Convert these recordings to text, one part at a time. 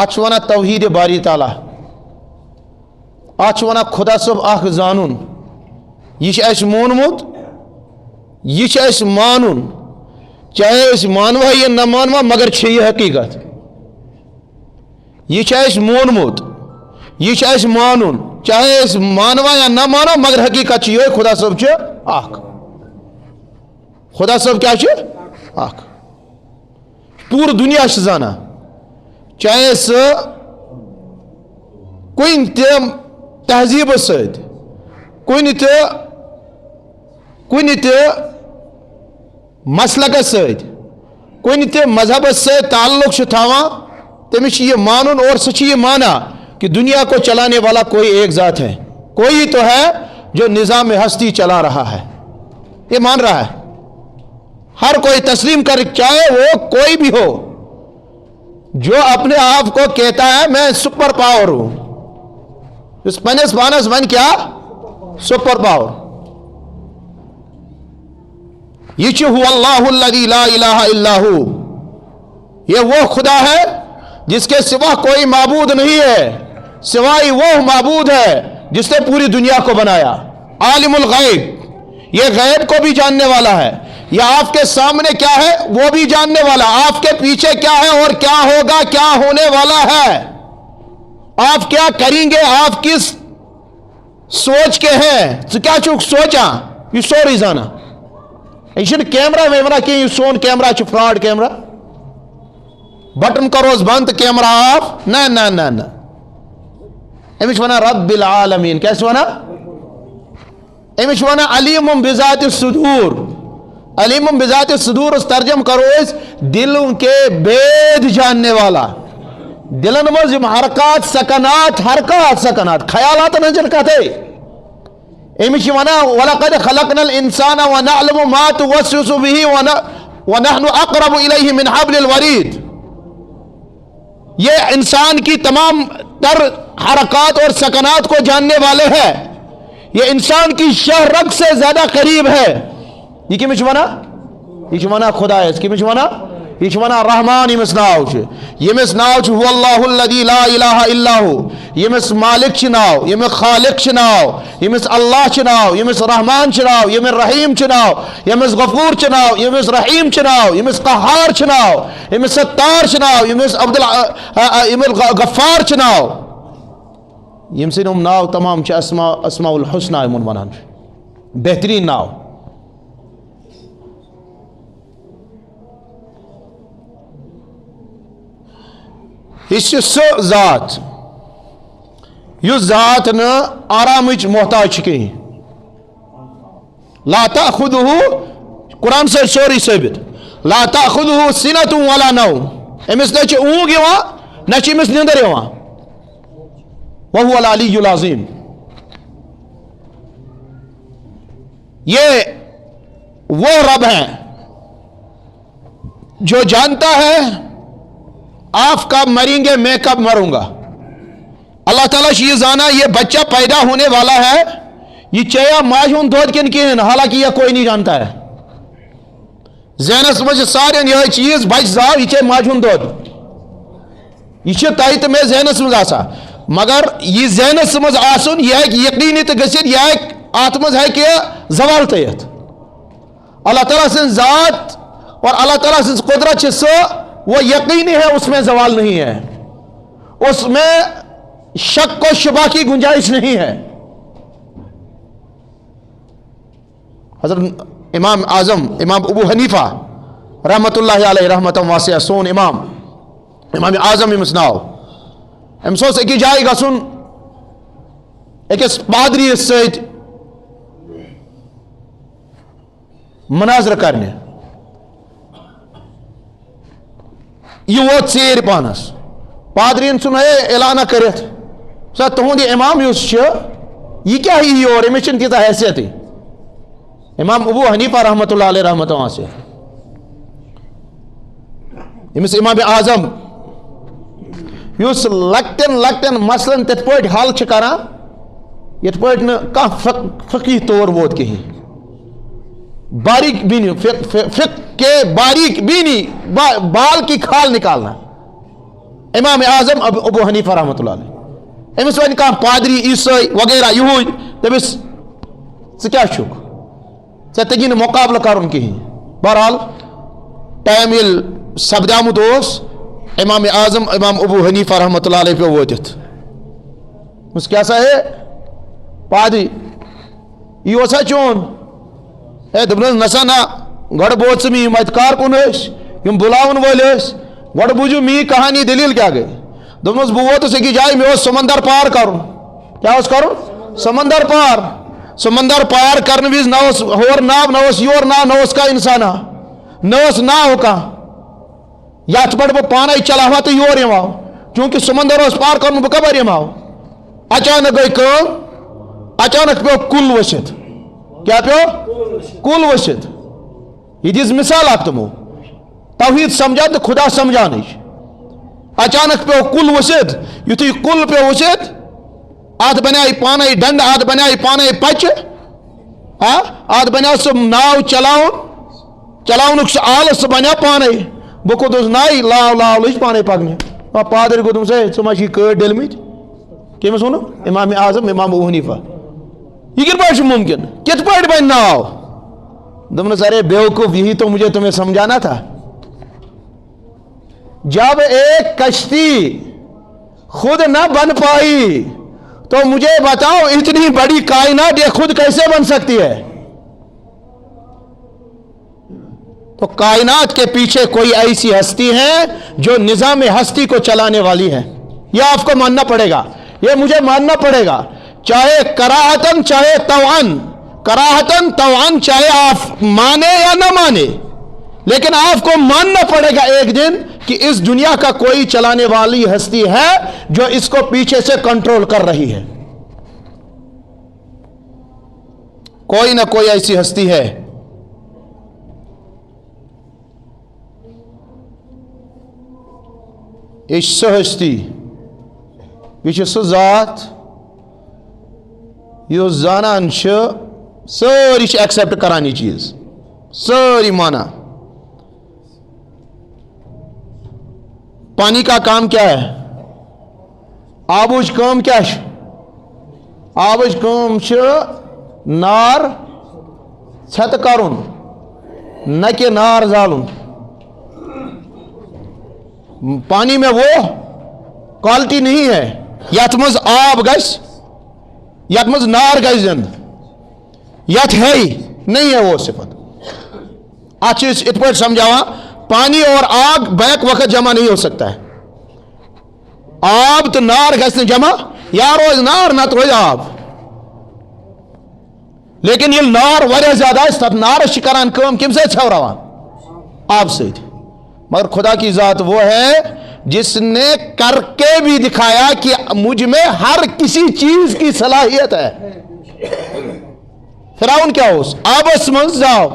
ات ونان توحید باری تعالیٰ، ات ونان خدا صٲب اخ زانُن، یہ اَسہِ مونمُت، یہ اَسہِ مانُن، چاہے اس مانوا یا نہ مانوا مگر چھ یہ حقیقت، یہ اَسہِ مونمُت، یہ اَسہِ مانُن، چاہے اس مانوا یا نہ مانو مگر حقیقت یہ خدا صٲب چھُ اکھ، خدا صٲب کیا چھُ اکھ، پوٗرٕ دُنیا چھُ زانان، چاہے سُہ کُنہِ تہِ تہذیٖبس سۭتۍ، کُنہِ تہِ مسلکس سۭتۍ، کُنہِ تہِ مذہبس سۭتۍ تعلق چھُ تھاوان، تٔمِس چھُ یہِ مانُن اور سُہ چھُ یہِ مانان کہ دنیا کو چلانے والا کوئی ایک ذات ہے، کوئی تو ہے جو نظام ہستی چلا رہا ہے، یہ مان رہا ہے، ہر کوئی تسلیم کر، چاہے وہ کوئی بھی ہو، جو اپنے آپ کو کہتا ہے میں سپر پاور ہوں، اس پنس پانس من کیا سپر پاور، یہ چھو هو اللہ الذی لا الہ الا ہو، یہ وہ خدا ہے جس کے سوا کوئی معبود نہیں ہے، سوائے وہ معبود ہے جس نے پوری دنیا کو بنایا، عالم الغیب، یہ غیب کو بھی جاننے والا ہے، یہ آپ کے سامنے کیا ہے وہ بھی جاننے والا، آپ کے پیچھے کیا ہے اور کیا ہوگا، کیا ہونے والا ہے، آپ کیا کریں گے، آپ کس سوچ کے ہیں، تو کیا چھو سوچا، یہ سوری زانا، یہ چھن کیمرہ ویمرہ کی، یہ سون کیمرہ چھو فراڈ کیمرہ، بٹن کروز بند کیمرہ آف، نا نا نا نا، امش ونا رب العالمین، کیسے ونا، امش ونا علیم بذات الصدور، علیم بذات الصدور اس ترجم کرو اس دلوں کے بید جاننے والا، دلن مزم حرکات سکنات، حرکات سکنات، خیالات نجل کہتے، امش ونا وَلَقَدْ خَلَقْنَا الْإِنسَانَ وَنَعْلَمُ مَا تُوَسْوِسُ بِهِ وَنَحْنُ أَقْرَبُ إِلَيْهِ مِنْ حَبْلِ الْوَرِيدِ، یہ انسان کی تمام تر حرکات اور سکنات کو جاننے والے ہیں، یہ انسان کی شہ رگ سے زیادہ قریب ہے، یہ کی مشوانا، یہ شوانا خدا ہے، اس کی مشوانا، یہ شوانا رحمان، یمس ناو چھے، یمس ناو چھے هو اللہ الذی لا الہ الا ہو، یمس مالک چناو، یمس خالق چناو، یمس اللہ چناو، یمس رحمان چناو، یمس رحیم چناو، یمس غفور چناو، یمس رحیم چناو، یمس قہار چناو، یمس ستار چناو، یمس غفار چناو، یم سے نام ناو تمام چھ اسماء الحسنہ یمن ونان بہترین ناو، اس سو ذات یس ذات نا آرامچ محتاج کہیں، لا تأخذہ، قرآن سے سوری ثابت، لا تأخذہ سنۃ ولا نوم، امس نہ چھ اونگ یوان نہ چھ امس نیندر یوان، وہو العلی العظیم، یہ وہ رب ہیں جو جانتا ہے آپ کب مریں گے، میں کب مروں گا، اللہ تعالیٰ یہ زانا یہ بچہ پیدا ہونے والا ہے، یہ چاہیے ماجون دود کن کن، حالانکہ یہ کوئی نہیں جانتا ہے، ذہنس مجھ سارے یہ چیز بچ زاو یہ چاہیے ماجون دود، یہ چھے تائیت میں ذہنس مجھ آسا، مگر یہ ذہنس مجھ آسن یہ ایک یقینی تگسید، یہ ایک آتمز ہے کہ زوال تیت، اللہ تعالیٰ سے ذات اور اللہ تعالیٰ سے قدرت چھے سو وہ یقینی ہے، اس میں زوال نہیں ہے، اس میں شک و شبہ کی گنجائش نہیں ہے، حضرت امام اعظم امام ابو حنیفہ رحمت اللہ علیہ رحمت واسعہ سون امام اعظم امسناو امسوس ایک جائے گا سن ایک پادری سید مناظر کرنے، یہ وہ ژیر پانس پادرین سن ہے اعلانہ کرت سا تہند امام یس یہ کیا ہی اور امس چھ تیتہ حیثیت، امام ابو حنیفہ رحمت اللہ علیہ رحمت واسعہ امس امام اعظم یس لکٹن لکٹن مسلن تت پٲٹھۍ حل چھ کران یت پٲٹھۍ نہٕ کانٛہہ فقیح طور ووت کہین، باریک بینی فقہ کے باریک بینی بال کی کھال نکالنا، امام اعظم ابو حنیفہ رحمۃ اللہ علیہ امس ون کان پادری عیسائی وغیرہ یہود دپس کیا چھک ژے تگی نہٕ مقابلہ کرن کہین بہرحال ٹائم یل سپدامت امام اعظم امام ابو حنیفہ رحمۃ اللہ علیہ پہ ووتت اس کیا سا ہے پادری یہ سا چون ہے دپن نسا نا گۄڈٕ بوز ژٕ میٛٲنۍ مت کارکُن ٲسۍ یِم بُلاون وٲلۍ ٲسۍ گۄڈٕ بوٗزِو میٛٲنۍ کہانی دٔلیٖل کیٛاہ گٔے دوٚپمَس بہٕ ووتُس أکِس جایہِ مےٚ اوس سمندر پار کرُن کیٛاہ اوس کرُن سمندر پار کرنہٕ وِزِ نہ اوس ہور ناو نہ اوس یور ناو نہ اوس کانٛہہ اِنسانا نہ اوس ناو کانٛہہ یتھ پٮ۪ٹھ بہٕ پانے چلاوہا تہٕ یور یِمہٕ ہاو چوٗنٛکہِ سمندر اوس پار کرُن بہٕ کپٲرۍ یِمہٕ ہاو اچانک گٔے کٲم اچانک پیوٚو کُل ؤسِتھ کیٛاہ پیوٚو کُل ؤسِتھ یہ دِژ مثال اکھ تِمو توحید سمجھان تہٕ خدا سمجھانٕچ اچانک پیوٚو کُل ؤسِتھ یُتھُے کُل پیوٚو ؤسِتھ اتھ بنیٛاے پانے ڈنڈٕ اتھ بنیٛاے پانے پچہِ اتھ بنیٛاو سُہ ناو چلاونُک سُہ آلہٕ سُہ بنیٛاو پانے بہٕ کھوٚتُس ناوِ لاو لٔج پانے پکنہِ پادٕرۍ گوٚو دوٚپمَس ہے ژٕ ما چھِ یہِ کٲڑۍ ڈٔلمٕتۍ کٔمِس ووٚنُکھ امام اعظم امام ابو حنیفہ یہ کِتھ پٲٹھۍ چھُ ممکن کِتھ پٲٹھۍ بنہِ ناو دوٚپنَس ارے بیوقوف یہی تو مجھے تمہیں سمجھانا تھا جب ایک کشتی خود نہ بن پائی تو مجھے بتاؤ اتنی بڑی کائنات یہ خود کیسے بن سکتی ہے تو کائنات کے پیچھے کوئی ایسی ہستی ہے جو نظام ہستی کو چلانے والی ہے یہ آپ کو ماننا پڑے گا یہ مجھے ماننا پڑے گا چاہے کراہتن چاہے توان چاہے آپ مانے یا نہ مانے لیکن آپ کو ماننا پڑے گا ایک دن کہ اس دنیا کا کوئی چلانے والی ہستی ہے جو اس کو پیچھے سے کنٹرول کر رہی ہے کوئی نہ کوئی ایسی ہستی ہے یہ سہ ہستی یہ سہ ذات یہ زانان ساری ایکسیپٹ کران یہ چیز ساری مانا پانی کا کام کیا ہے آبٕچ کٲم کیا ہے آبٕچ کٲم چھِ نار ژھٮ۪تہٕ کرُن نہ کہ نار زالُن پانی میں وہ کوالٹی نہیں ہے یتھ منٛز آب گژھِ یتھ منٛز نار گژھِ زِنٛدٕ یتھ ہے ہی نہیں ہے وہ صفت اتھ چھِ أسۍ یِتھ پٲٹھۍ سمجھاوان پانی اور آگ بیک وقت جمع نہیں ہو سکتا ہے آب تو نار گژھِ نہٕ جمع یا روز نار نتہٕ روزِ آب لیکن ییٚلہِ نار واریاہ زیادٕ آسہِ تتھ نارس چھِ کران کٲم کمہِ سۭتۍ ژھٮ۪وراوان آب سۭتۍ مگر خدا کی ذات وہ ہے جس نے کر کے بھی دکھایا کہ مجھ میں ہر کسی چیز کی صلاحیت ہے فرعون کیا ہوس آبس منٛز زاو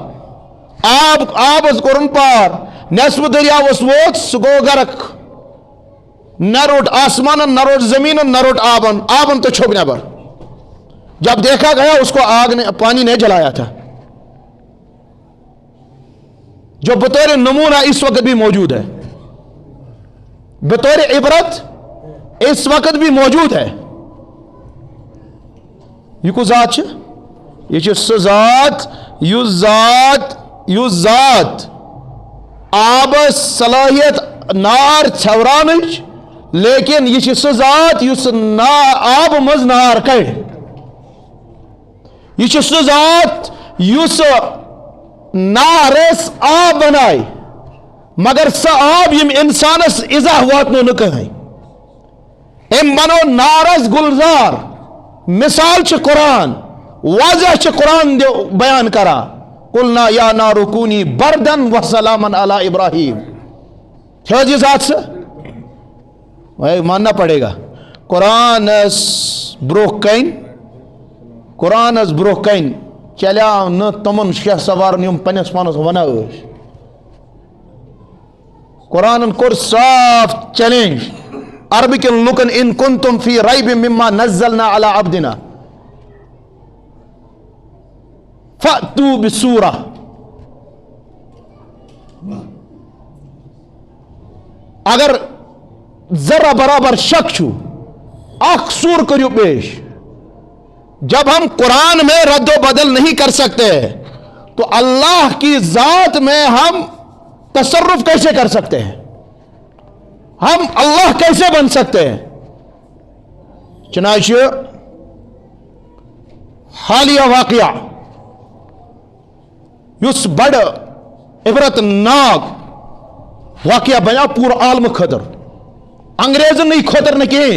آبس کوٚرُن پار نصف دریاوس ووت سُہ گوٚو غرق نہ روٹ آسمانن نہ روٹ زمینن نہ روٹ آبن تو چھوک نیبر جب دیکھا گیا اس کو پانی نے جلایا تھا جو بطور نمونہ اس وقت بھی موجود ہے بطور عبرت اس وقت بھی موجود ہے یہ کو ذات چھِ یہ چھِ سُہ ذات یُس ذات آبس صلاحیت نار ژھٮ۪ورانٕچ لیکن یہ چھِ سُہ ذات یُس آبہٕ منٛز نار کڑِ یہ چھِ سُہ ذات یُس نارس آب بنائے مگر سہ آب یم انسانس اِزا واتنو نہٕ کٕہٕنۍ أمۍ بنو نارس گلزار مثال چھِ قرآن واضح چھِ قرآن بیان کران قلنا یا نار کونی بردن وسلاما علی ابراہیم چھِ حظ یہ ذات سہ ماننا پڑے گا قرآنس برونٛہہ کَنۍ چلیو نہٕ تمن شیخ سوارن یم پننس پانس ونان ٲسۍ قرآنن کوٚر صاف چیلنج عربکن لُکن ان کنتم فی ریب مما نزلنا علی عبدنا فأتوا بسورة اگر ذرا برابر شک چھو اخ سور کریو پیش. جب ہم قرآن میں رد و بدل نہیں کر سکتے تو اللہ کی ذات میں ہم تصرف کیسے کر سکتے ہیں؟ ہم اللہ کیسے بن سکتے ہیں؟ چنانچہ حالیہ واقعہ یس بڑ عبرت ناک واقعہ بنا پور عالم خطر انگریزن نہیں خطر نہ کی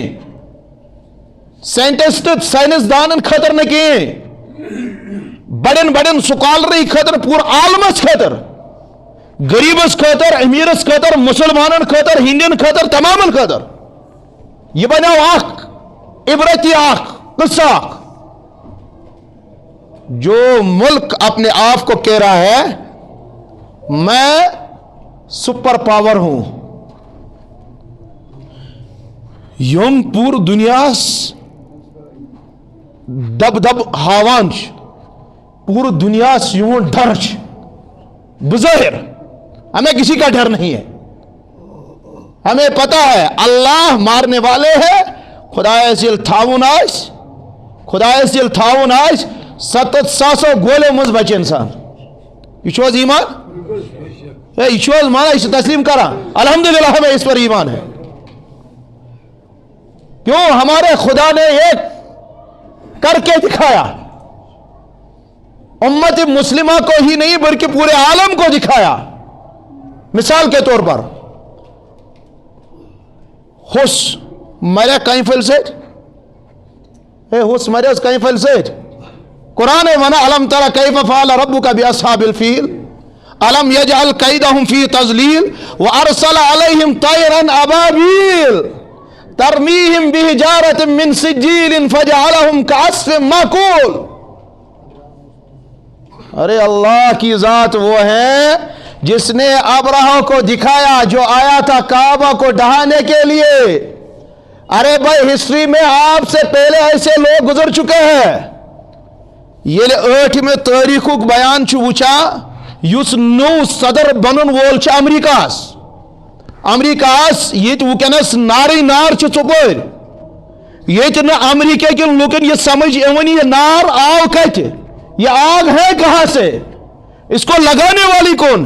سائنٹسٹ سائنسدان خطر نہ کی بڑن بڑن سکالری خطر پور عالمس خطر غریبس خطر امیرس خطر مسلمانن خطر ہندین خطر تمام خطر یہ بناو اخ عبرتی اخ قصہ. جو ملک اپنے آپ کو کہہ رہا ہے میں سپر پاور ہوں یم پور دنیاس دب دب ہاوان پور دنیاس یون ڈر بظاہر ہمیں کسی کا ڈر نہیں ہے. ہمیں پتا ہے اللہ مارنے والے ہے. خدا سیل تھاون آس خدا سیل تھاون آس 700 گولے مز بچے انسان. یہ ایمان یہ مانا اس تسلیم کرا الحمدللہ ہمیں اس پر ایمان ہے. کیوں؟ ہمارے خدا نے یہ کر کے دکھایا. امت مسلمہ کو ہی نہیں بلکہ پورے عالم کو دکھایا. مثال کے طور پر حس مرے کہیں فلسٹ حس مرے کہیں فلسٹ قرآن ونا علم ترى كيف فعل ربك بأصحاب الفيل ألم يجعل كيدهم في تضليل وأرسل عليهم طيرا أبابيل ترميهم بحجارة من سجيل فجعلهم كعصف مأكول. ارے اللہ کی ذات وہ ہے جس نے ابرہہ کو دکھایا جو آیا تھا کعبہ کو ڈھانے کے لیے. ارے بھائی ہسٹری میں آپ سے پہلے ایسے لوگ گزر چکے ہیں. یہ 8 میں تاریخ بیان وچا یس نو صدر بنن وول امریکاس یہ ونکس ناری نار ژپر یہ امریکہ کن لوکن یہ سمجھ ایون یہ نار آو کت یہ آگ ہے کہاں سے اس کو لگانے والی کون.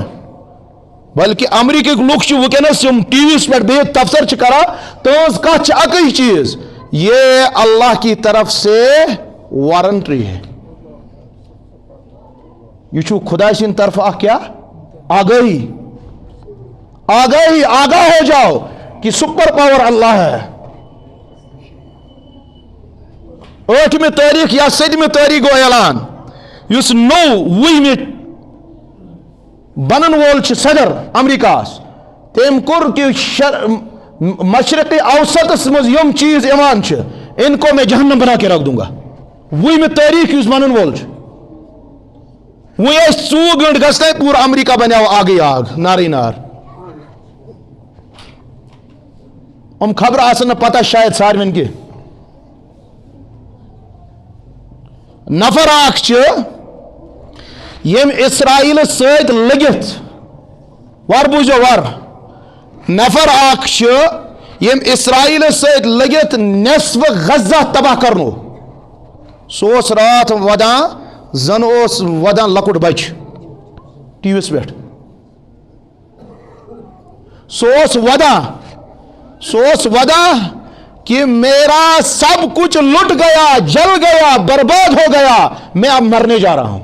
بلکہ امریکہ لوگ ونکس ٹی وی پہ بہت تبصر کرا تہذ کت اکی چیز یہ اللہ کی طرف سے وارنٹری ہے. یہ خدا سن طرف کیا آگاہی آگاہی آگاہ ہو جاؤ کہ سپر پاور اللہ ہے. 8 تاریخ یا 7 تاریخ گو اعلان اس نو 20 بنن وول صدر امریکہ تم کور کہ مشرقی اوسطس مز یم چیز ایمان ان کو میں جہنم بنا کے رکھ دوں گا. 20 تاریخ اس بنن وول وہ 2 گھنٹ گھستے پورا امریکہ بناو آگے آگ ناری نار. ہم خبر آسن پتہ شاید ساروین کی نفر اخ یم اسرائیل ست لگت ور بوزو ور نفر اخ یم اسرائیل ست لگت نصف غزہ تباہ کرنو. سوس رات ودان زن اوس ودان لکٹ بچ ٹی ویس پہ سوس ودان کہ میرا سب کچھ لٹ گیا جل گیا برباد ہو گیا میں اب مرنے جا رہا ہوں.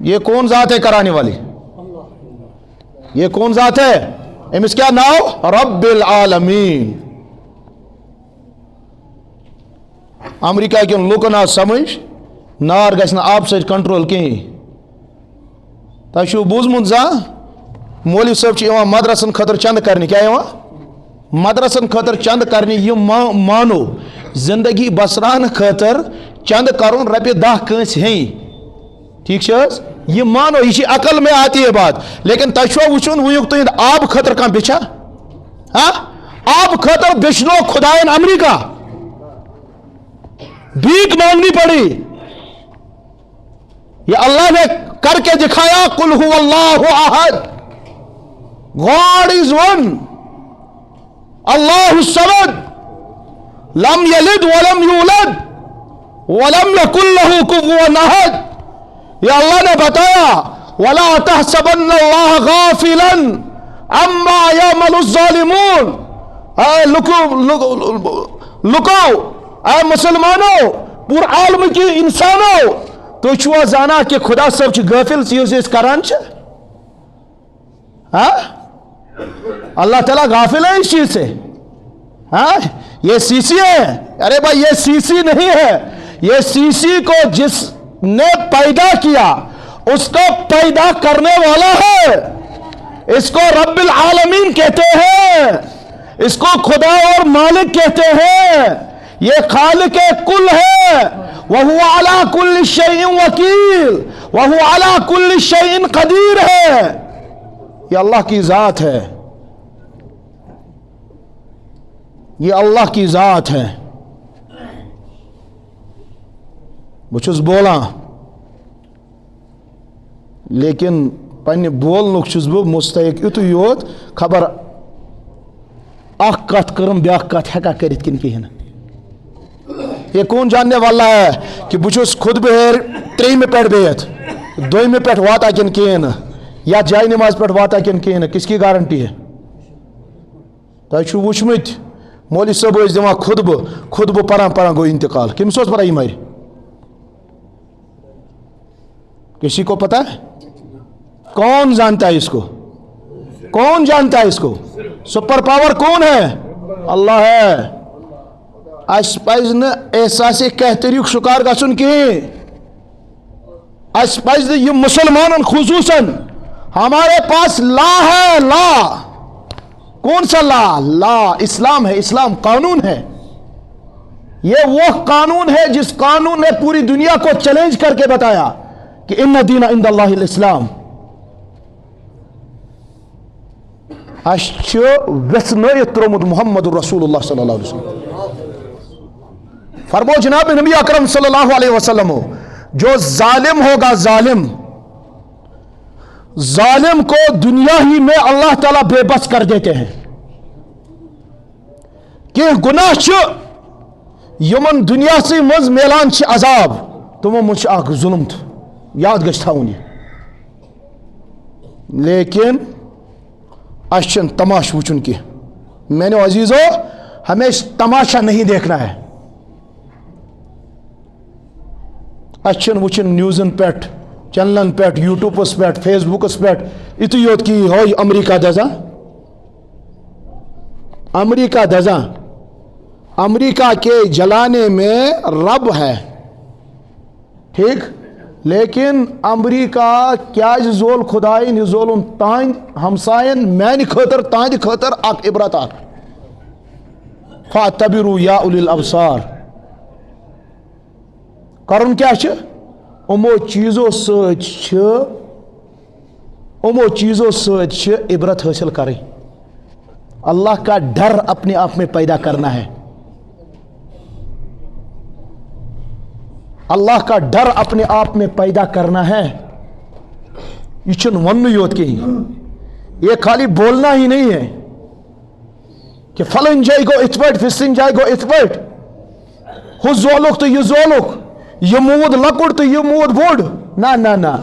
یہ کون ذات ہے کرانے والی؟ یہ کون ذات ہے؟ امس کیا ناو؟ رب العالمین. امریکہ کن لوکن آ سمجھ نار گھن آب سے کنٹرول کہیں. تھی بوزمت زا مولوی صاحب مدرسن خاطر چند کرنے کیا مدرسن خاطر چند کرنے یہ مانو زندگی بسران خاطر چند کرن رپیہ 10 کنس ہیں. ٹھیک یہ مانو یہ عقل میں آتی ہے بات. لیکن تشو وچن ویک تہند آب خاطر کم بچا آب خاطر بچنو خدائن امریکہ بھیک مانگنی پڑی. یہ اللہ نے کر کے دکھایا قل هو اللہ احد God is one. Allahu Samad. Lam yalid wa lam yulad wa lam yakul lahu kufuwan ahad. یہ اللہ نے بتایا وَلَا تَحْسَبَنَّ اللَّهَ غَافِلًا عَمَّا يَعْمَلُ الظَّالِمُونَ. اے لکو اے مسلمانوں پور عالم کی انسانوں تو چھوا زانا کہ خدا صاحب چھ غافل چیز اس کران چھ. اللہ تعالیٰ غافل ہے اس چیز سے. یہ سیسی ہے. ارے بھائی یہ سیسی نہیں ہے. یہ سیسی کو جس نے پیدا کیا اس کو پیدا کرنے والا ہے. اس کو رب العالمین کہتے ہیں. اس کو خدا اور مالک کہتے ہیں. یہ خالق کل ہے. وَهُوَ عَلَى كُلِّ شَيْءٍ وَكِيلٌ وَهُوَ عَلَى كُلِّ شَيْءٍ قَدِيرٌ ہے. یہ اللہ کی ذات ہے. یہ اللہ کی ذات ہے. بچھس بولا لیکن پنہ بولنک چھس بہ مستحق یتو یوت خبر اخ کت کرم بیاکھ کت ہیکا کرت کن کہین. یہ کون جاننے والا ہے کہ بچھس خود بہر تریمہ پہ بہت دویمہ پہ واتا کن کہین یا جائے نماز پہ واتا کن کہین. کس کی گارنٹی ہے؟ تہ چھو وچھمت مولوی صاحب ٲسۍ دِوان خطبہ پران گو انتقال. کمس اوس پران یہ مر؟ کسی کو پتا ہے؟ کون جانتا ہے اس کو؟ کون جانتا ہے اس کو؟ سپر پاور کون ہے؟ اللہ ہے. اس پز نہ احساس کہتری شکار گھن کہیں. اس پز یہ مسلمانن خصوصاً ہمارے پاس لا ہے. لا کون سا لا؟ لا اسلام ہے. اسلام قانون ہے. یہ وہ قانون ہے جس قانون نے پوری دنیا کو چیلنج کر کے بتایا کہ ان دین عند اللہ الاسلام. اس ویسنائت ترومت محمد رسول اللہ صلی اللہ علیہ وسلم. فرمو جناب نبی اکرم صلی اللہ علیہ وسلم جو ظالم ہوگا ظالم کو دنیا ہی میں اللہ تعالیٰ بے بس کر دیتے ہیں. کہ گناہ یمن دنیا سے مز میلان عذاب تمو مجھ اخ ظلم تھا یاد گھس تھاون. لیکن اچھن تماش وچن کی. میں نے عزیزو ہمیں تماشا نہیں دیکھنا ہے. اچھن وچن نیوزن پیٹ چینلن پیٹ یوٹیوبس پیٹ فیس بکس پیٹ اتو یوت کی ہوئی امریکہ دزا امریکہ کے جلانے میں رب ہے. ٹھیک لیکن امریکہ کیا زول خدائی نزولن تاند ہمسائن میان خاطر تاند خاطر اک عبرت اک فاعتبروا یا اولی الابصار. کرن کیا چھ امو چیزوں سچ عبرت حاصل کریں. اللہ کا ڈر اپنے آپ میں پیدا کرنا ہے. اللہ کا ڈر اپنے آپ میں پیدا کرنا ہے. یہ چھن ون یوت کے ہی. یہ خالی بولنا ہی نہیں ہے کہ فلن جائے گو ات پٹ فسن جائے گو ات پٹ ہو زولک تو یہ زولک یہ مود لکڑ تو یہ مود بوڑ. نہ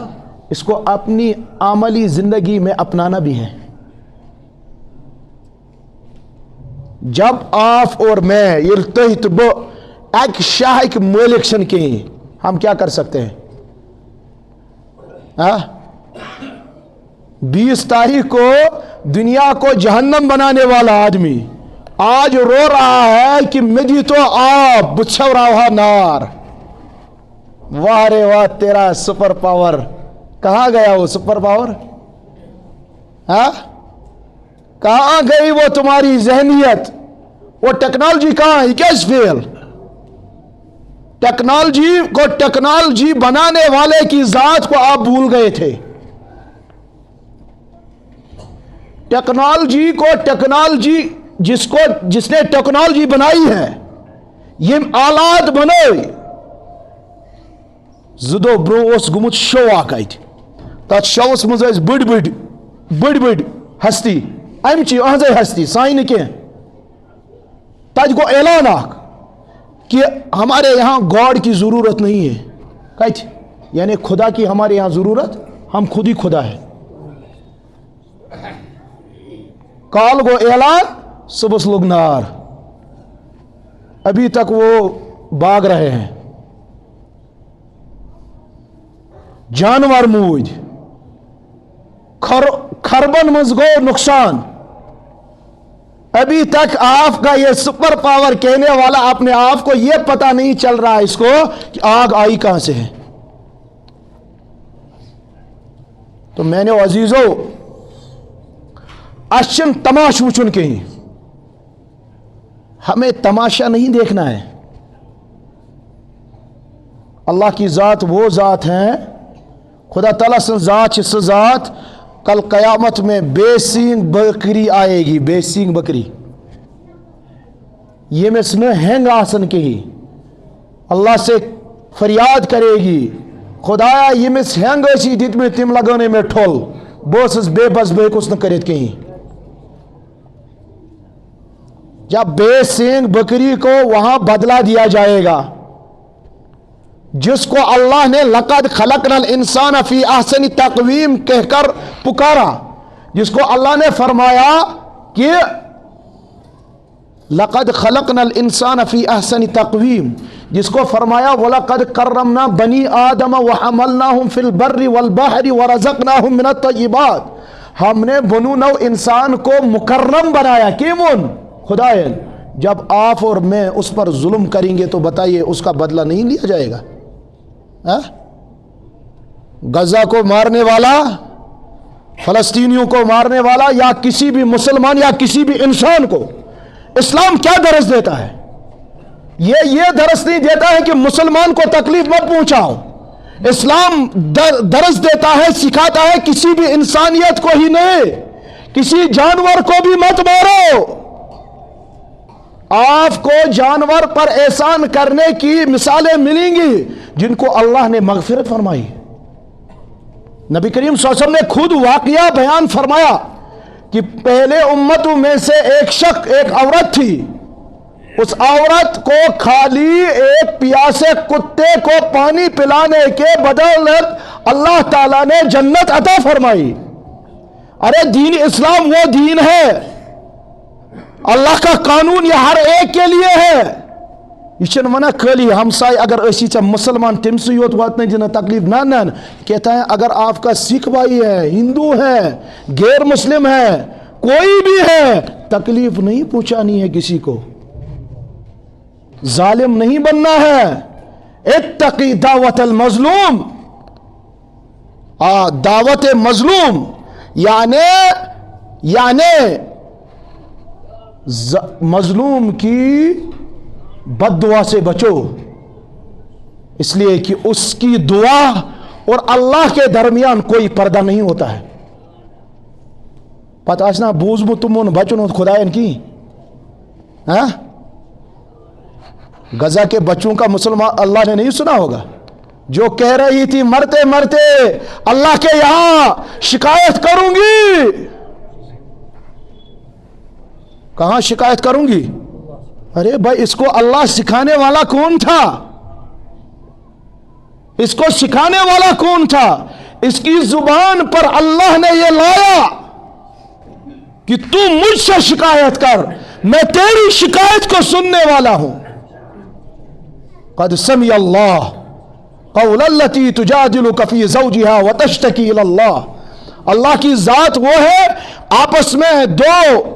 اس کو اپنی عملی زندگی میں اپنانا بھی ہے. جب آپ اور میں یہ تحت بو ایک شاہ ایک مالک شن کے ہم کیا کر سکتے ہیں؟ 20 تاریخ کو دنیا کو جہنم بنانے والا آدمی آج رو رہا ہے کہ مجھے تو آپ بچھو رہا نار. واہ رے واہ تیرا سپر پاور. کہاں گیا وہ سپر پاور؟ کہاں گئی وہ تمہاری ذہنیت؟ وہ ٹیکنالوجی کہاں ہے؟ کیس فیل ٹیکنالوجی بنانے والے کی ذات کو آپ بھول گئے تھے. ٹیکنالوجی جس نے ٹیکنالوجی بنائی ہے یہ آلات بنائی زدو برو اس گمت شو آکائی تھی. تات شوس مز بڑ ہستی امچی اہذ ہستی سائن کی تج گو اعلان کہ ہمارے یہاں گاڈ کی ضرورت نہیں ہے. کت یعنی خدا کی ہمارے یہاں ضرورت, ہم خود ہی خدا ہے. کال گو اعلان, صبح لوگ نار, ابھی تک وہ بھاگ رہے ہیں. جانور موج, خربن مز گو نقصان, ابھی تک آپ کا یہ سپر پاور کہنے والا اپنے آپ کو یہ پتہ نہیں چل رہا اس کو کہ آگ آئی کہاں سے ہے. تو میں نے عزیزو اشن تماش وچن کہیں, ہمیں تماشا نہیں دیکھنا ہے. اللہ کی ذات وہ ذات ہیں, خدا تعالیٰ سے ذات سے ذات. کل قیامت میں بے سینگ بکری آئے گی, بے سینگ بکری, یہ میں سن ہینگ آسن کے ہی اللہ سے فریاد کرے گی, خدایا یہ میں ہینگ ایسی دیت میں تم لگانے میں ٹھول بوسس بے بس بے کس نہ کرت کہیں. جب بے سینگ بکری کو وہاں بدلا دیا جائے گا, جس کو اللہ نے لقد خلقنا الانسان فی احسن تقویم کہہ کر پکارا, جس کو اللہ نے فرمایا کہ لقد خلقنا الانسان فی احسن تقویم, جس کو فرمایا وَلَقَدْ كَرَّمْنَا بَنِي آدَمَ وَحَمَلْنَاهُمْ فِي الْبَرِّ وَالْبَحْرِ وَرَزَقْنَاهُم مِّنَ الطَّيِّبَاتِ. ہم نے بنو نو انسان کو مکرم بنایا. کیون خدایا, جب آپ اور میں اس پر ظلم کریں گے تو بتائیے اس کا بدلہ نہیں لیا جائے گا؟ غزہ کو مارنے والا, فلسطینیوں کو مارنے والا, یا کسی بھی مسلمان یا کسی بھی انسان کو اسلام کیا درس دیتا ہے؟ یہ درس نہیں دیتا ہے کہ مسلمان کو تکلیف مت پہنچاؤ. اسلام درس دیتا ہے, سکھاتا ہے کسی بھی انسانیت کو ہی نہیں, کسی جانور کو بھی مت مارو. آپ کو جانور پر احسان کرنے کی مثالیں ملیں گی جن کو اللہ نے مغفرت فرمائی. نبی کریم صلی اللہ علیہ وسلم نے خود واقعہ بیان فرمایا کہ پہلے امتوں میں سے ایک عورت تھی, اس عورت کو خالی ایک پیاسے کتے کو پانی پلانے کے بدولت اللہ تعالیٰ نے جنت عطا فرمائی. ارے دین اسلام وہ دین ہے, اللہ کا قانون یہ ہر ایک کے لیے ہے. یہ چھن ونا خالی ہمسائے اگر اسی چا مسلمان تم سے یوت وات نہیں دینا تکلیف نہ نہ, کہتا ہے اگر آپ کا سکھ بھائی ہے, ہندو ہے, غیر مسلم ہے, کوئی بھی ہے, تکلیف نہیں پہنچانی ہے کسی کو, ظالم نہیں بننا ہے. اتقی دعوت المظلوم, دعوت مظلوم یعنی مظلوم کی بد دعا سے بچو, اس لیے کہ اس کی دعا اور اللہ کے درمیان کوئی پردہ نہیں ہوتا ہے. پتہ آسنا بوز بو تمون بچوں خدا ان کی غزہ کے بچوں کا مسلمان اللہ نے نہیں سنا ہوگا, جو کہہ رہی تھی مرتے مرتے اللہ کے یہاں شکایت کروں گی. کہاں شکایت کروں گی؟ ارے بھائی اس کو اللہ سکھانے والا کون تھا؟ اس کو سکھانے والا کون تھا؟ اس کی زبان پر اللہ نے یہ لایا کہ تو مجھ سے شکایت کر, میں تیری شکایت کو سننے والا ہوں. قد سمع اللہ قول التي تجادلك في زوجها وتشتكي الى اللہ. اللہ کی ذات وہ ہے آپس میں دو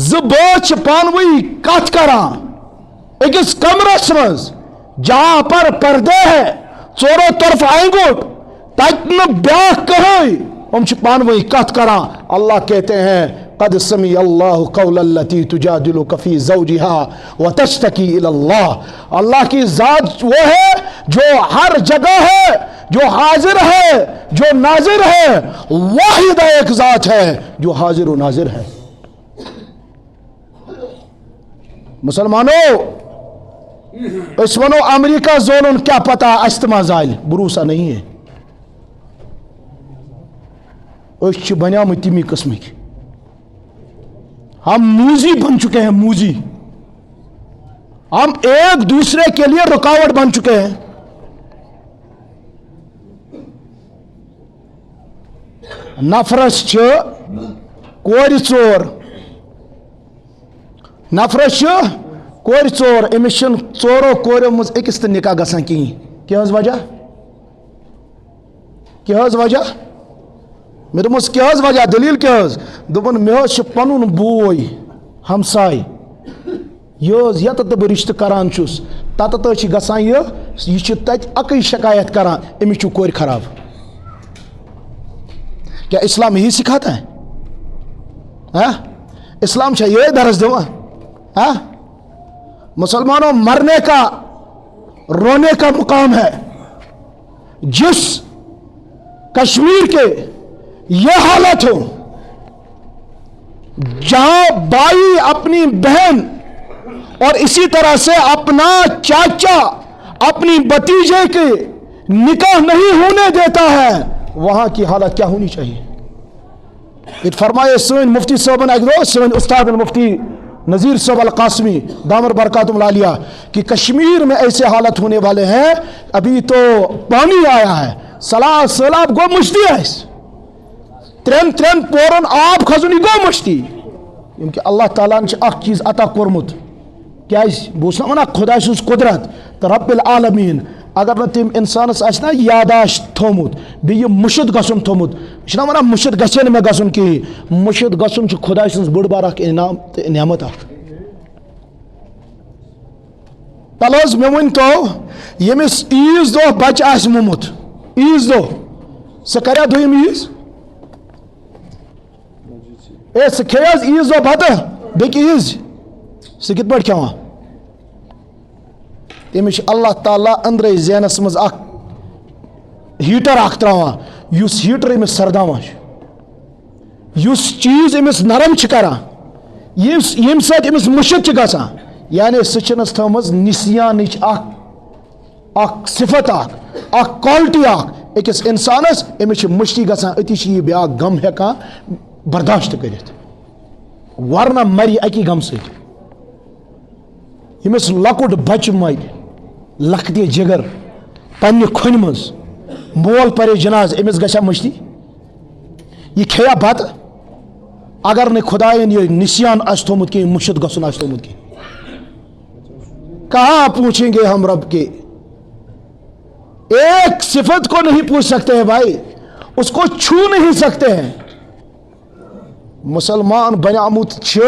زبوچ پانوئی کت کران اکس کمرس مز جہاں پر پردے ہے چوروں طرف آئیں گوٹ تک بیاک کہیں ہم پانوئی کت کران. اللہ کہتے ہیں قد سمع اللہ قول التي تجادلك في زوجها وتشتكي الى اللہ. اللہ کی ذات وہ ہے جو ہر جگہ ہے, جو حاضر ہے, جو ناظر ہے. واحد ایک ذات ہے جو حاضر و ناظر ہے. مسلمانوں اس ونو امریکہ زولن کیا پتا استما زائل بروسا نہیں ہے. أش بنیامٕتۍ تمی قسمٕکۍ ہم موزی بن چکے ہیں موزی ہم ایک دوسرے کے لیے رکاوٹ بن چکے ہیں نفرس چھ کورِ ژور نفرس چھ کورِ ژور أمِس چھنہٕ ژورو کوریو منٛز أکِس تہِ نکاح گژھان کِہیٖنۍ کیٛاہ حظ وجہ کیٛاہ حظ وجہ مےٚ دوٚپمَس کیٛاہ حظ وجہ دٔلیٖل کیٛاہ حظ دوٚپُن مےٚ حظ چھُ پَنُن بوے ہمساے یہِ حظ ییٚتٮ۪تھ تہِ بہٕ رِشتہٕ کران چھُس تَتٮ۪تھ حظ چھِ گژھان یہِ چھِ تَتہِ اَکٕے شکایت کران أمِس چھُ کورِ خراب کیا اسلام یہی سکھاتا ہے ہاں اسلام چھا یہ درس دوا ہاں مسلمانوں مرنے کا رونے کا مقام ہے جس کشمیر کے یہ حالت ہو جہاں بھائی اپنی بہن اور اسی طرح سے اپنا چاچا اپنی بھتیجے کے نکاح نہیں ہونے دیتا ہے وہاں کی حالت کیا ہونی چاہیے یہ فرمائے سن مفتی صاحبن اک دو سن استاد مفتی نذیر صاحب القاسمی دامر برکاتہم العالیہ کہ کشمیر میں ایسے حالت ہونے والے ہیں ابھی تو پانی آیا ہے سیلاب گو مشتی ہے ترین پورن آب کھسن گو مشتی کیونکہ اللہ تعالیٰ نے اخ چیز عطا کورمت کیا بہت نا خدا سز قدرت تو رب العالمین اگر نہ تم انسانس نا یاداشت تھومت بیٚیہِ مشد گژھُن تھومت یہ ونان مشد گژھِ مےٚ گژھُن کِہیٖنۍ مشد گژھُن چھُ خدا سٕنٛز بٔڑ بار اکھ انعام تہٕ نعمت اکھ تل حظ مےٚ ؤنۍتو ییٚمِس عیٖذ دۄہ بچہِ آسہِ موٚمُت عیٖذ دۄہ سُہ کریا دوٚیِم عیٖذ سُہ کھیٚیہِ حظ عیٖذ دۄہ بتہٕ بیٚکہِ عیٖذ سُہ کِتھ پٲٹھۍ کھٮ۪وان تٔمِس چھُ اللہ تعالیٰ أنٛدرَے ذہنس منٛز اکھ ہیٖٹر اکھ تراوان یُس ہیٖٹر أمِس سرداوان چھُ یُس چیٖز أمِس نرم چھِ کران ییٚمہِ سۭتۍ أمِس مُشِد چھِ گژھان یعنی سُہ چھِنَس تھٲومٕژ نِسیانٕچ اکھ صفت اکھ کالٹی اکھ أکِس اِنسانس أمِس چھِ مٔشتی گژھان أتی چھِ یہِ بیاکھ غم ہٮ۪کان برداشت کٔرِتھ ورنہ مرِ اکی غم سۭتۍ ییٚمِس لۄکُٹ بچہِ مرِ لۄکٹہِ جگر پننہِ کھۄنہِ منٛز مول پرے جناز أمِس گژھِ مٔشتی یہِ کھیٚیا بتہٕ اگر نہٕ خدایَن یہِ نِسیان آسہِ تھوٚمُت کینٛہہ مُشِد گژھُن آسہِ تھوٚمُت کینٛہہ کہاں پوچھیں گے ہم رب کے ایک صفت کو نہیں پوچھ سکتے ہیں بھائی اس کو چھو نہیں سکتے ہیں مسلمان بنیامُت چھُ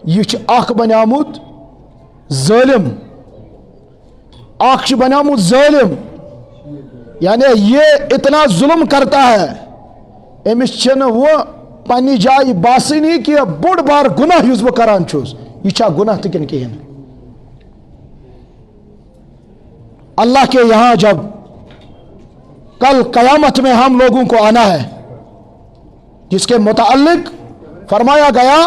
یہِ چھُ اکھ بنیامُت ظٲلم اکھ چھُ بنیامُت ظٲلم یعنی یہ اتنا ظلم کرتا ہے أمِس چھنہٕ وۄنۍ پننہِ جایہِ باسٲنی کہ بوٚڑ بار گناہ یُس بہٕ کران چھُس یہِ چھا گناہ تہِ کِنہٕ کِہیٖنۍ اللہ کے یہاں جب کل قیامت میں ہم لوگوں کو آنا ہے جس کے متعلق فرمایا گیا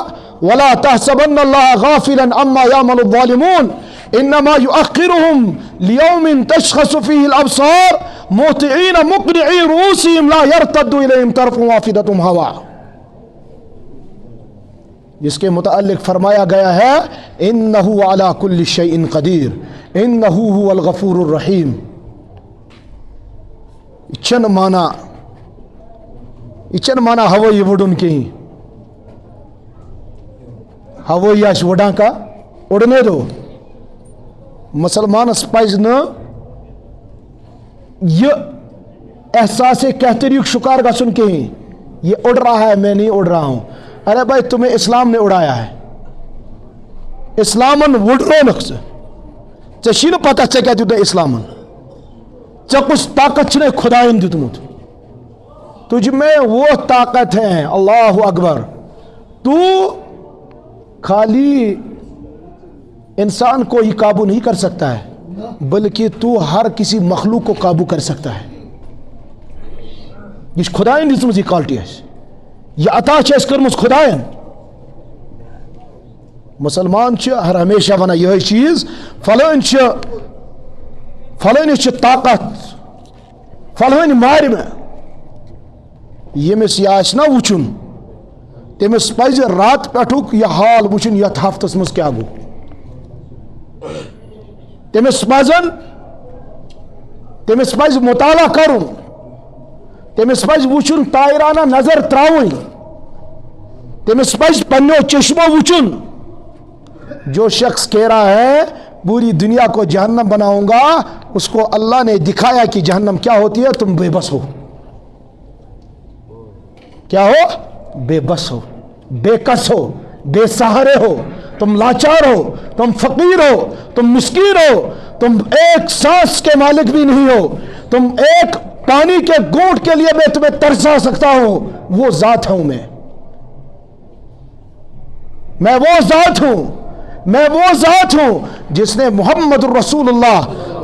وَلَا تَحْسَبَنَّ اللَّهَ غَافِلًا عَمَّا يَعْمَلُ الظَّالِمُونَ إِنَّمَا يُؤَخِّرُهُمْ لِيَوْمٍ تَشْخَصُ فِيهِ الْأَبْصَارُ مُهْطِعِينَ مُقْنِعِي رُءُوسِهِمْ لَا يَرْتَدُّ إِلَيْهِمْ طَرْفُهُمْ وَأَفْئِدَتُهُمْ هَوَاءٌ جس کے متعلق فرمایا گیا ہے إِنَّهُ عَلَى كُلِّ شَيْءٍ قَدِيرٌ إِنَّهُ هُوَ الْغَفُورُ الرَّحِيمُ چن مانا ہوٲیی وُڑُن کِہیٖنۍ ہوٲیی آسہِ وُڑان کانٛہہ اُڑنے دو مسلمانس پزِ نہٕ یہِ احساس کہتری شکار گژھُن کِہیٖنۍ یہ اڑ رہا ہے میں نہیں اڑ رہا ہوں ارے بھائی تمہیں اسلام نے اڑایا ہے اسلامن وُڑرونکھ ژےٚ چھی نہٕ پتہ ژےٚ کیٛاہ دیُت اسلامن ژےٚ کُس طاقت چھُنَے خۄدایَن دیُتمُت تجھ میں وہ طاقت ہے اللہ اکبر تو خالی انسان کو ہی قابو نہیں کر سکتا ہے بلکہ تو ہر کسی مخلوق کو قابو کر سکتا ہے یہ خدایَن دِژمٕژ یہِ کالٹی اَسہِ یہِ عطا چھِ اَسہِ کٔرمٕژ خدایَن مسلمان چھِ ہر ہمیشہ وَنان یِہوٚے چیٖز فلٲنِس چھِ طاقت فلٲنۍ مارِ مےٚ یمس یہ آسہِ نا وٕچھُن تٔمِس پَزِ رات پٮ۪ٹھُک یہِ حال وٕچھُن یَتھ ہفتَس منٛز کیٛاہ گوٚو تٔمِس پَزِ مُطالعہ کَرُن تٔمِس پَزِ وٕچھُن تایرانہ نظر ترٛاوٕنۍ تٔمِس پَزِ پنٛنیو چشمو وٕچھُن جو شخص کہہ رہا ہے پوری دنیا کو جہنم بناؤں گا اس کو اللہ نے دکھایا کہ جہنم کیا ہوتی ہے تم بے بس ہو کیا ہو بے بس ہو بے کس ہو بے سہارے ہو تم لاچار ہو تم فقیر ہو تم مسکین ہو تم ایک سانس کے مالک بھی نہیں ہو تم ایک پانی کے گھونٹ کے لیے میں تمہیں ترسا سکتا ہوں وہ ذات ہوں میں وہ ذات ہوں جس نے محمد الرسول اللہ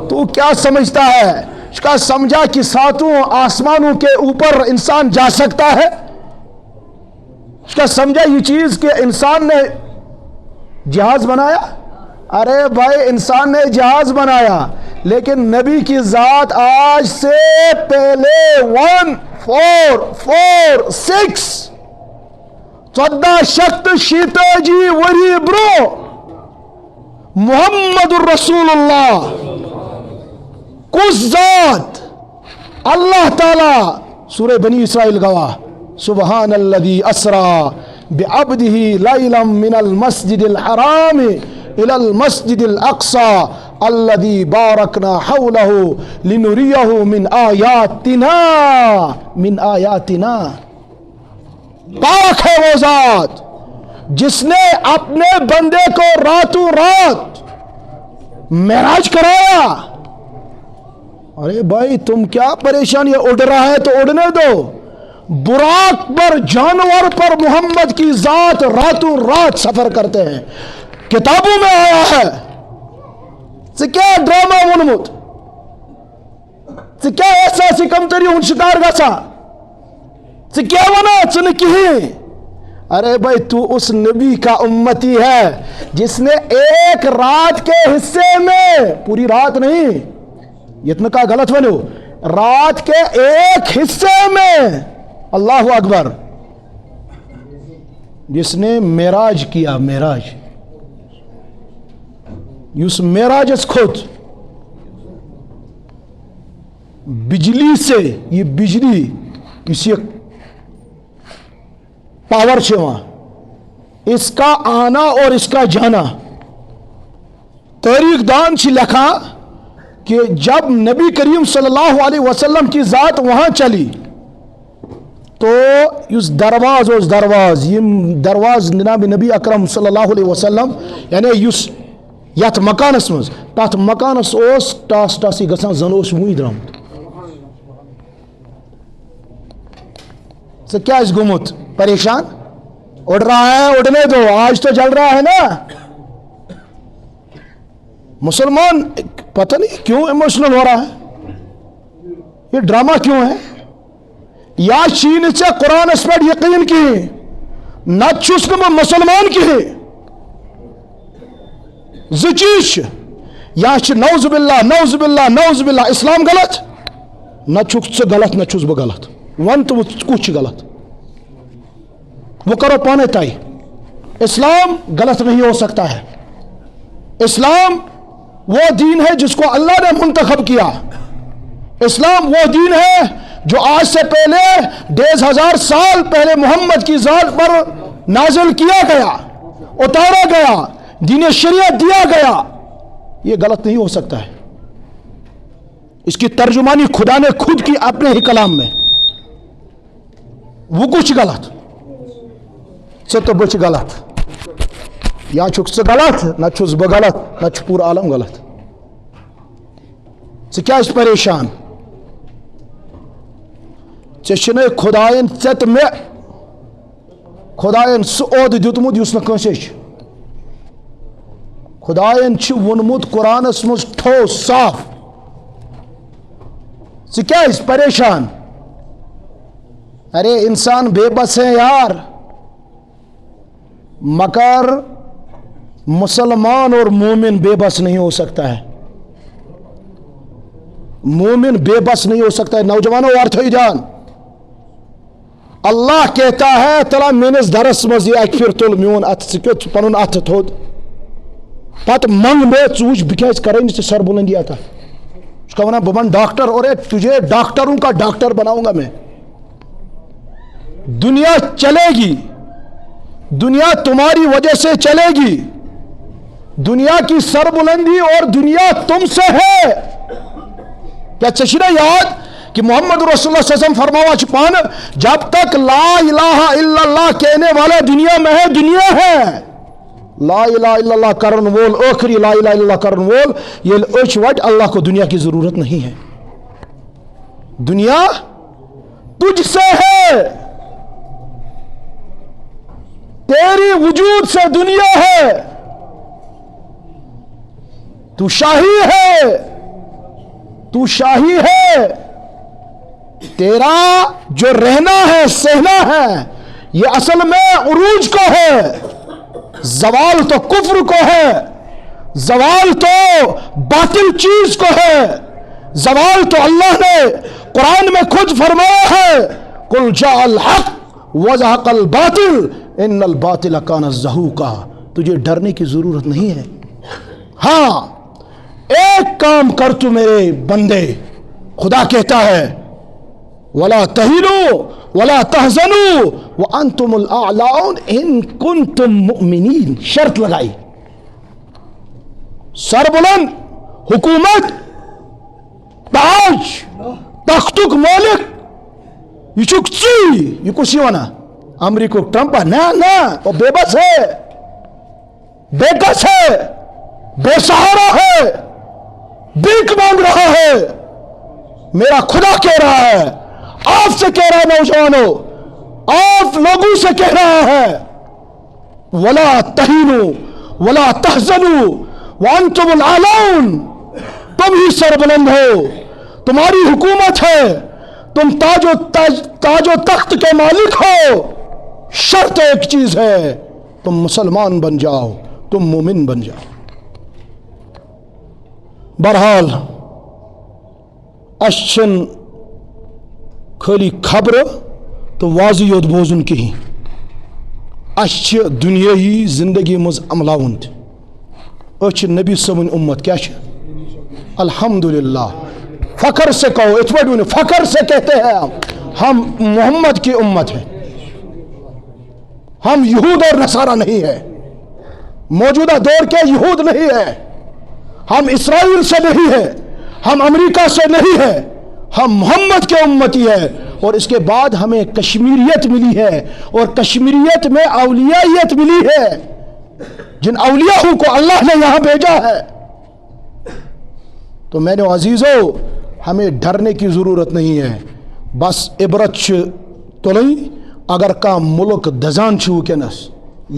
تو کیا سمجھتا ہے اس کا سمجھا کہ ساتوں آسمانوں کے اوپر انسان جا سکتا ہے اس کا سمجھا یہ چیز کہ انسان نے جہاز بنایا ارے بھائی انسان نے جہاز بنایا لیکن نبی کی ذات آج سے پہلے 1446 شیتاجی وری برو محمد الرسول اللہ کس ذات اللہ تعالی سورہ بنی اسرائیل گواہ سبحان الذی اسرا بعبده لیلا من المسجد الحرام الى المسجد الاقصى الذي باركنا حوله لنريه من آیاتنا پاک ہے وہ ذات جس نے اپنے بندے کو راتوں رات معراج کرایا ارے بھائی تم کیا پریشان یہ اڑ رہا ہے تو اڑنے دو براق پر جانور پر محمد کی ذات راتوں رات سفر کرتے ہیں کتابوں میں آیا ہے کیا ڈرامہ ونمت کیا احساسی کمتری ہن شکار گژھا کیا ونا ژٕ کہیں ارے بھائی تو اس نبی کا امتی ہے جس نے ایک رات کے حصے میں پوری رات نہیں اتنا کا غلط بنو رات کے ایک حصے میں اللہ اکبر جس نے معراج کیا معراج یس معراجس کھوت بجلی سے یہ بجلی اس پاور اس کا آنا اور اس کا جانا تاریخ دان لکھا کہ جب نبی کریم صلی اللہ علیہ وسلم کی ذات وہاں چلی تو اس دروازہ جناب نبی اکرم صلی اللہ علیہ وسلم یعنی یت مکانس مز تات مکانس ٹاس ٹاسی گژھان زن وی درامت سے کیا گومت پریشان اڑ رہا ہے اڑنے دو آج تو جل رہا ہے نا مسلمان پتہ نہیں کیوں ایموشنل ہو رہا ہے یہ ڈرامہ کیوں ہے یا چین سے قرآن اس پر یقین کی نہ چھس نہ مسلمان کی زچیش یا نوز باللہ اسلام غلط نہ چھس غلط نہ چھس بہ غلط ون تو کچھ غلط وہ کرو پانے تائی اسلام غلط نہیں ہو سکتا ہے اسلام وہ دین ہے جس کو اللہ نے منتخب کیا اسلام وہ دین ہے جو آج سے پہلے 10,000 سال پہلے محمد کی ذات پر نازل کیا گیا اتارا گیا دین شریعت دیا گیا یہ غلط نہیں ہو سکتا ہے اس کی ترجمانی خدا نے خود کی اپنے ہی کلام میں وہ کچھ غلط سے تو بچ غلط یا چھک سے غلط نہ چھس بہ غلط نہ چھ پورا عالم غلط سے کیا اس پریشان چشنے خدائن ژت میں خدائن سہ عہد دیتمت یس نہ کٲنٛسے چھ خدائن چھ وونمت قرآنس مز ٹھوس صاف ژٕ کیٛازِ پریشان ارے انسان بے بس ہے یار مگر مسلمان اور مومن بے بس نہیں ہو سکتا ہے مومن بے بس نہیں ہو سکتا ہے نوجوانوں وارتھوئی جان اللہ کہتا ہے تلا میانس درس مز یہ اک پھر تل میون ات ثت پن ات تھود پتہ منگ میں ژوچ بکیاز کریں سر بلندی آتا اس کا ونا ببن ڈاکٹر اور تجھے ڈاکٹروں کا ڈاکٹر بناؤں گا میں. دنیا چلے گی, دنیا تمہاری وجہ سے چلے گی, دنیا کی سر بلندی اور دنیا تم سے ہے. کیا چشنا یاد کہ محمد رسول اللہ صلی اللہ علیہ وسلم فرماوا پان جب تک لا الہ الا اللہ کہنے والا دنیا میں ہے دنیا ہے. لا الہ الا اللہ کرن وول آخری لا الہ الا اللہ کرن وول یہ اچھ وٹ اللہ کو دنیا کی ضرورت نہیں ہے. دنیا تجھ سے ہے, تیری وجود سے دنیا ہے, تو شاہی ہے, تو شاہی ہے. تیرا جو رہنا ہے سہنا ہے یہ اصل میں عروج کو ہے, زوال تو کفر کو ہے, زوال تو باطل چیز کو ہے, زوال تو اللہ نے قرآن میں خود فرمایا ہے قل جاء الحق وزهق الباطل ان الباطل کان زہوقا. تجھے ڈرنے کی ضرورت نہیں ہے. ہاں ایک کام کر تو میرے بندے, خدا کہتا ہے ولا تہنوا ولا تحزنوا وانتم الاعلون ان کنتم مؤمنین. شرط لگائی, سر بلند, حکومت, تاج, تختک مالک, یہ چھک چی یہ کسی وانا امریکہ ٹرمپ نا وہ بے بس ہے, بے کس ہے, بے سہارا ہے, بھیک مانگ رہا ہے. میرا خدا کہہ رہا ہے, آپ سے کہہ رہا ہے نوجوانوں, آپ لوگوں سے کہہ رہا ہے ولا تہینوا ولا تحزنوا وانتم الاعلون. تم ہی سر بلند ہو, تمہاری حکومت ہے, تم تاج و تخت کے مالک ہو. شرط ایک چیز ہے, تم مسلمان بن جاؤ, تم مومن بن جاؤ. بہرحال اچھن خالی خبر تو واضح یوت بوزن کہیں, اچھ دنیاہی زندگی مز عملاون اچھ نبی صبن امت کیا الحمدللہ. فخر سے کہو, اتوڑ فخر سے کہتے ہیں ہم محمد کی امت ہیں, ہم یہود اور نصارہ نہیں ہے, موجودہ دور کے یہود نہیں ہے, ہم اسرائیل سے نہیں ہے, ہم امریکہ سے نہیں ہے, ہم محمد کے امتی ہے. اور اس کے بعد ہمیں کشمیریت ملی ہے, اور کشمیریت میں اولیائیت ملی ہے, جن اولیاءوں کو اللہ نے یہاں بھیجا ہے. تو میں نے عزیزو ہمیں ڈرنے کی ضرورت نہیں ہے, بس عبرت تلیں اگر کا ملک دزان ونکس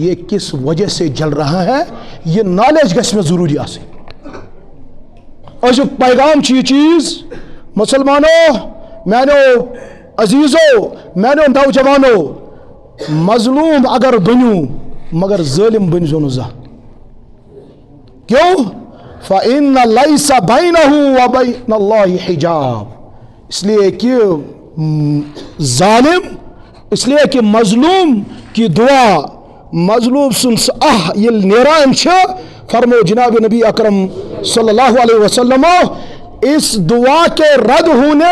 یہ کس وجہ سے جل رہا ہے یہ نالج گھس میں ضروری آسے. ازیک پیغام یہ چیز مسلمانوں, میانو عزیزو, میانو نوجوانو, مظلوم اگر بنو مگر ظالم بنزو نہ زانٛہہ. کیوں؟ فَإِنَّ لَيْسَ بَيْنَهُ وَبَيْنَ اللَّهِ حِجَاب. اس لیے کہ ظالم, اس لیے کہ مظلوم کی دعا, مظلوم سنس یہ نیران فرمو جناب نبی اکرم صلی اللہ علیہ وسلم, اس دعا کے رد ہونے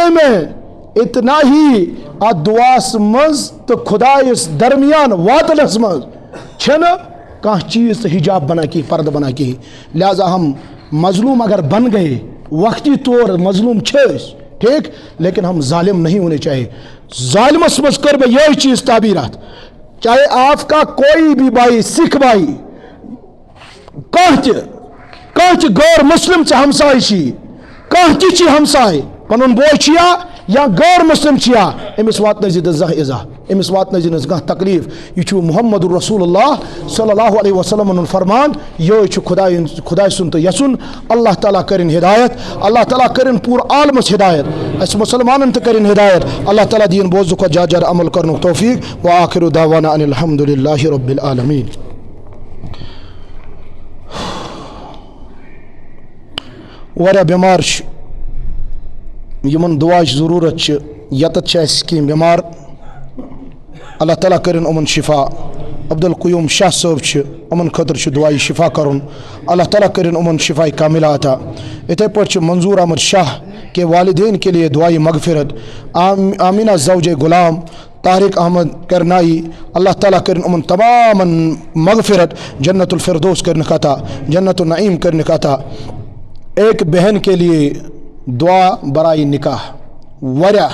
میں اتنا ہی دعا مز تو خدا اس درمیان واتنس مز چھن کہاں چیز حجاب بنا کی, پرد بنا کی. لہذا ہم مظلوم اگر بن گئے وقتی طور مظلوم چھس ٹھیک, لیکن ہم ظالم نہیں ہونے چاہیے. ظالمس مز کر میں یہی چیز تعبیرات, چاہے آپ کا کوئی بھی بھائی, سکھ بھائی, کانچ غیر مسلم سے ہمسائے چی, کانچ چی ہمسائے پنن بوے چیا یا غیر مسلم چیا, امس وات نزید زہ ازا, امس وات نزید گاہ تکلیف. یہ محمد رسول اللہ صلی اللہ علیہ وسلم فرمان, یہ خدا سن تو یسن. اللہ تعالیٰ کرن ہدایت, اللہ تعالیٰ کرن پور عالمس ہدایت, اس مسلمان تو کرن ہدایت. اللہ تعالیٰ دین بوزو کا جاجر عمل کرن توفیق. وآخر دعوانا ان الحمدللہ رب العالمین. ورہ بیمار یمن دعاچ ضرورت چھ یتت چھ اس کی بیمار اللہ تعالیٰ کرن امن شفا عبدالقیوم شاہ صاحب چھ امن خطر چھ دعائی شفا کرن اللہ تعالیٰ کرن امن شفائی کاملہ عطا اتھے پر چھ منظور احمد شاہ کے والدین کے لیے دعائی مغفرت آمینہ زوج غلام طارق احمد کرنائی اللہ تعالیٰ کرن امن تمام مغفرت جنت الفردوس کرنے کا تھا جنت النعیم کرنے کا تھا ایک بہن کے لیے دعا برائے نکاح وریا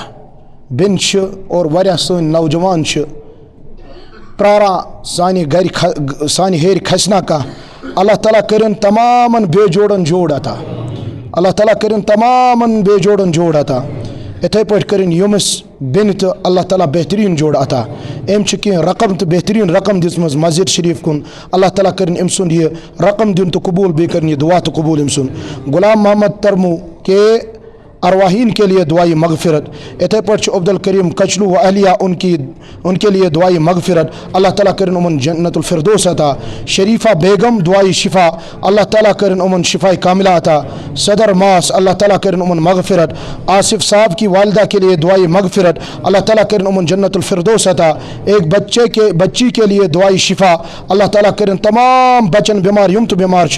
بن اور وریا سن نوجوان پرارا سانہ ہیر کھسنا کا اللہ تعالیٰ کرن تمام بے جوڑن جوڑ عطا اللہ تعالیٰ کرن تمام بے جوڑن جوڑ عطا اتھے پہ کرن یومس بن تو اللہ تعالیٰ بہترین جوڑ عطا ام کی رقم تو بہترین رقم دم مسجد شریف کن اللہ تعالیٰ کرن ام سن یہ رقم دن تو قبول بھی کرن یہ دعا تو قبول ام سن غلام محمد ترمو کے ارواحین کے لیے دعائی مغفرت اتھے پر عبد الکریم کچلو و اہلیہ ان کے لیے دعائی مغفرت اللہ تعالیٰ کرن امن جنت الفردوس عطا شریفہ بیگم دعائی شفا اللہ تعالیٰ کرن امن شفائی کاملہ عطا صدر ماس اللہ تعالیٰ کرن امن مغفرت آصف صاحب کی والدہ کے لیے دعائی مغفرت اللہ تعالیٰ کرن امن جنت الفردوس عطا ایک بچی کے لیے دعائی شفا اللہ تعالیٰ کرن تمام بچن بیمار یم تو بیمار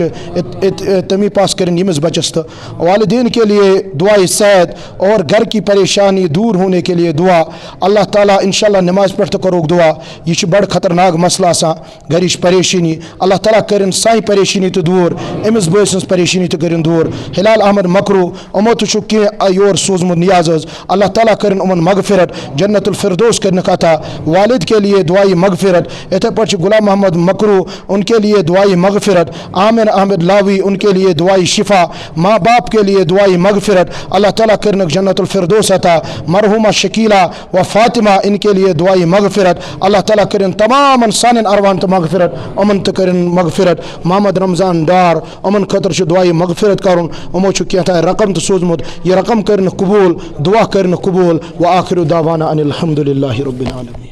تمی پاس کرن یمس بچس تو والدین کے لیے دعائی صحت اور گھر کی پریشانی دور ہونے کے لیے دعا اللہ تعالیٰ انشاءاللہ نماز پڑھ تو کروگ دعا یہ بڑ خطرناک مسئلہ آسان گھرچ پریشانی اللہ تعالیٰ کرن سائیں پریشانی تو دور امس بٲے سٕنٛز پریشانی تو کرن دور ہلال احمد مکرو یِمو تہِ چھُ کینٛہہ یور سوٗزمُت نیاز حظ اللہ تعالیٰ کرن یِمن مغفرت جنت الفردوس کرنٕکھ عطا والد کے لیے دعائی مغفرت اتھے پٲٹھۍ چھُ غلام محمد مکرو ان کے لیے دعائی مغفرت عامر احمد لاوی ان کے لیے دعائی شفا ماں باپ کے لیے دعائی مغفرت اللہ تعالیٰ کرنک جنت الفردوس عطا مرحومہ شکیلہ و فاطمہ ان کے لیے دعائی مغفرت اللہ تعالیٰ کرن تمام سانن اروان تو مغفرت امن تو کرن مغفرت محمد رمضان ڈار امن خطر چھ دعائی مغفرت کرن امو چھ کینٛہہ رقم تو سوزمت یہ رقم کرن قبول دعا کرن قبول وآخر دعوانا ان الحمد للہ رب العالمین.